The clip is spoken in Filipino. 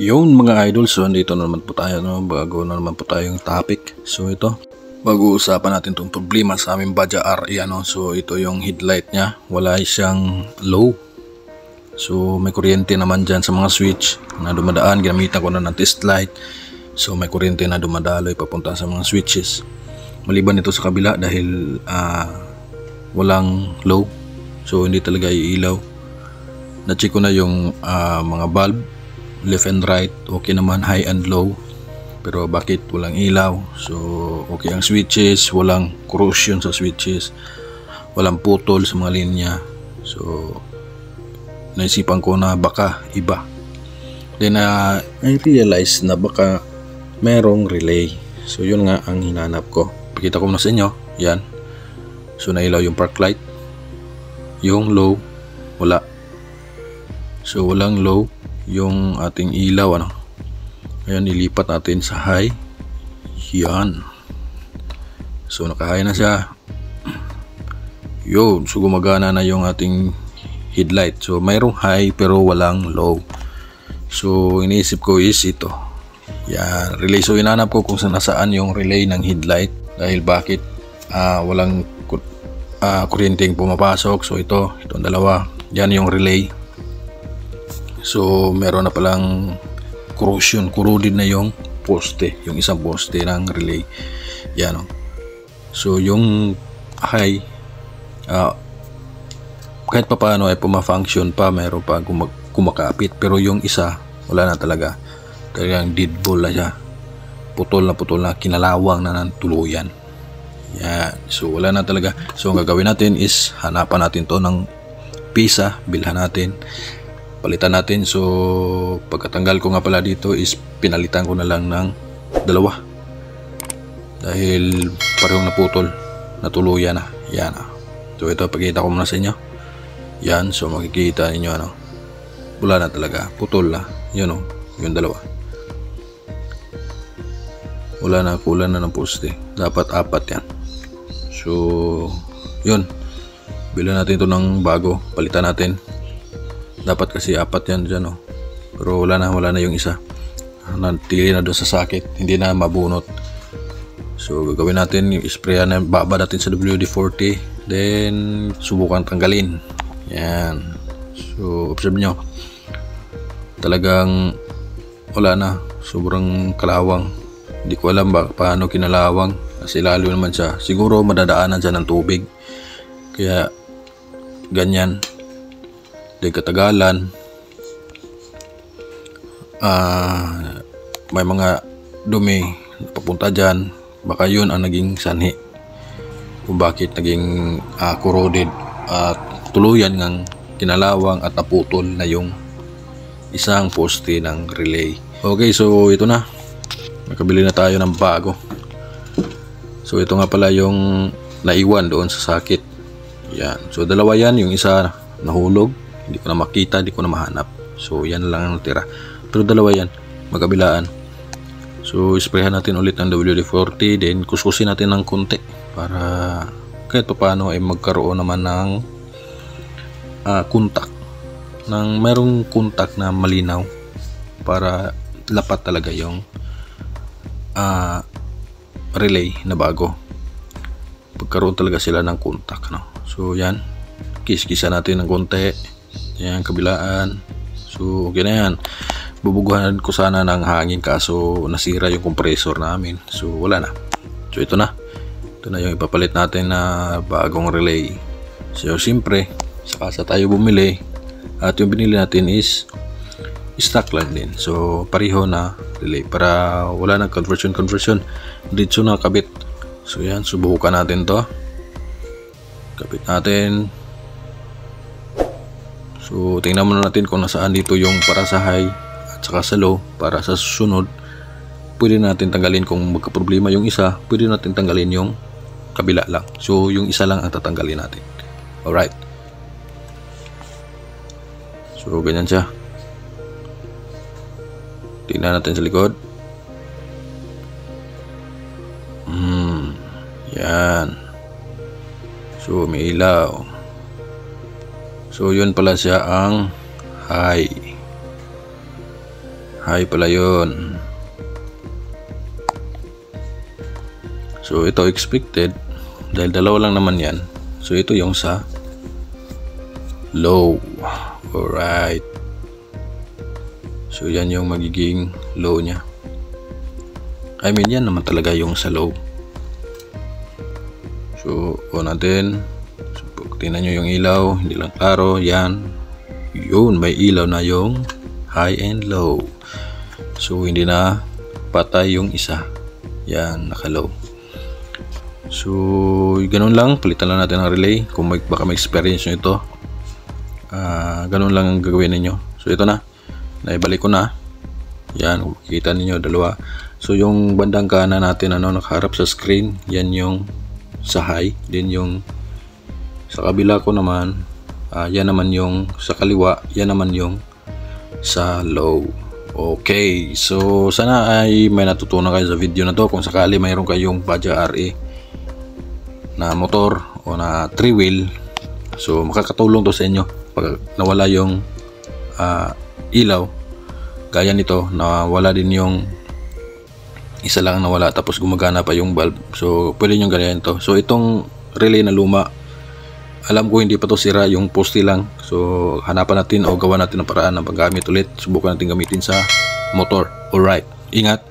Yung mga idol, so dito na naman po tayo, no? Bago na naman po tayong topic. So ito, pag-uusapan natin itong problema sa aming Badja RE, ano? So ito yung headlight niya, wala siyang low. So may kuryente naman dyan sa mga switch na dumadaan, ginamitan ko na ng test light. So may kuryente na dumadaloy papunta sa mga switches. Maliban ito sa kabila dahil walang low, so hindi talaga iilaw. Na-check ko na yung mga bulb, left and right, okay naman, high and low. Pero bakit walang ilaw? So okay ang switches, walang corrosion sa switches, walang putol sa mga linya. So naisipan ko na baka iba. Then I realized na baka merong relay. So yun nga ang hinanap ko. Pakita ko na sa inyo, yan. So nailaw yung park light, yung low wala. So walang low yung ating ilaw, ano. Ayan, ilipat natin sa high. Yan. So naka-high na siya. Yun, so gumagana na yung ating headlight. So mayroong high pero walang low. So iniisip ko is ito. Yan, relay. So hinanap ko kung nasaan yung relay ng headlight. Dahil bakit walang kuryenteng pumapasok. So itong dalawa. Yan yung relay. So meron na palang corrosion, corroded na yung poste, yung isang poste ng relay. Yan, oh. So yung high kahit pa paano ay pumafunction pa, meron pa kumakapit, pero yung isa wala na talaga. Talagang dead ball na siya, putol na, kinalawang na ng tuluyan. Yan, so wala na talaga. So ang gagawin natin is hanapan natin to ng pisa, bilhan natin, palitan natin. So pagkatanggal ko nga pala dito is pinalitan ko na lang ng dalawa dahil parehong naputol, natuluyan na. Yan, so ito pakita ko muna sa inyo. Yan, so makikita ninyo, ano, wala na talaga, putol na. Yun, oh, yung dalawa, wala na, kulang na ng poste. Dapat apat yan. So yun, bilhan natin ito ng bago, palitan natin. Dapat kasi apat yan dyan, oh. Pero wala na yung isa. Natili na doon sa sakit, hindi na mabunot. So gagawin natin, yung sprayan na, babad natin sa WD-40, then subukan tanggalin. Yan. So observe nyo, talagang wala na, sobrang kalawang. Hindi ko alam paano kinalawang, kasi lalo naman siya, siguro madadaanan siya ng tubig, kaya ganyan. Dahil katagalan, may mga dumi papunta dyan. Baka yun ang naging sanhi kung bakit naging corroded at tuluyan ng kinalawang at naputol na yung isang poste ng relay. Okay, so ito na, nakabili na tayo ng bago. So ito nga pala yung naiwan doon sa sakit. Yan, so dalawa yan, yung isa nahulog, hindi ko na makita, hindi ko na mahanap. So yan lang ang natira, pero dalawa yan magkabilaan. So sprayhan natin ulit ng WD-40, then kuskusin natin ng konti para kahit pa paano ay magkaroon naman ng kontak, ng merong kontak na malinaw, para lapat talaga yung relay na bago. Pagkaroon talaga sila ng kontak, no? So yan, kiskisa natin ng konti. Yan, kabilaan. So okay na yan. Bubuguhan ko sana ng hangin, kaso nasira yung compressor namin. So wala na. So ito na yung ipapalit natin na bagong relay. So siyempre, sa kasa tayo bumili, at yung binili natin is stock lang din. So pareho na relay, para wala na conversion dito na kabit. So yan, subukan natin to, kabit natin. So tingnan muna natin kung nasaan dito yung para sa high at saka sa low, para sa susunod pwede natin tanggalin. Kung magka-problema yung isa, pwede natin tanggalin yung kabila lang. So yung isa lang ang tatanggalin natin. Alright, so ganyan siya. Tingnan natin sa likod. Yan, so may ilaw. So yun pala siya ang high. High pala yun. So ito expected dahil dalawa lang naman yan. So ito yung sa low. Alright. So yan yung magiging low nya. I mean yan naman talaga yung sa low. So on natin. So tingnan nyo yung ilaw. Hindi lang klaro. Yan. Yun, may ilaw na yung high and low. So hindi na patay yung isa. Yan, naka low. So ganun lang. Palitan lang natin ang relay. Kung baka may experience nyo ito, ganun lang ang gagawin ninyo. So ito na. Naibalik ko na. Yan, kung makikita ninyo dalawa. So yung bandang kanan natin nakaharap sa screen, yan yung sa high. Then yung sa kabila ko naman, yan naman yung sa kaliwa, yan naman yung sa low. Okay, so sana ay may natutunan kayo sa video na to. Kung sakali mayroon kayong Baja RE na motor o na 3-wheel, so makakatulong to sa inyo pag nawala yung ilaw. Gaya nito, nawala din yung isa lang nawala tapos gumagana pa yung bulb. So pwede nyo ganyan to. So itong relay na luma, alam ko hindi pa to sira, yung poste lang. So hanapan natin o gawa natin ng paraan ng paggamit ulit. Subukan natin gamitin sa motor. Alright, ingat.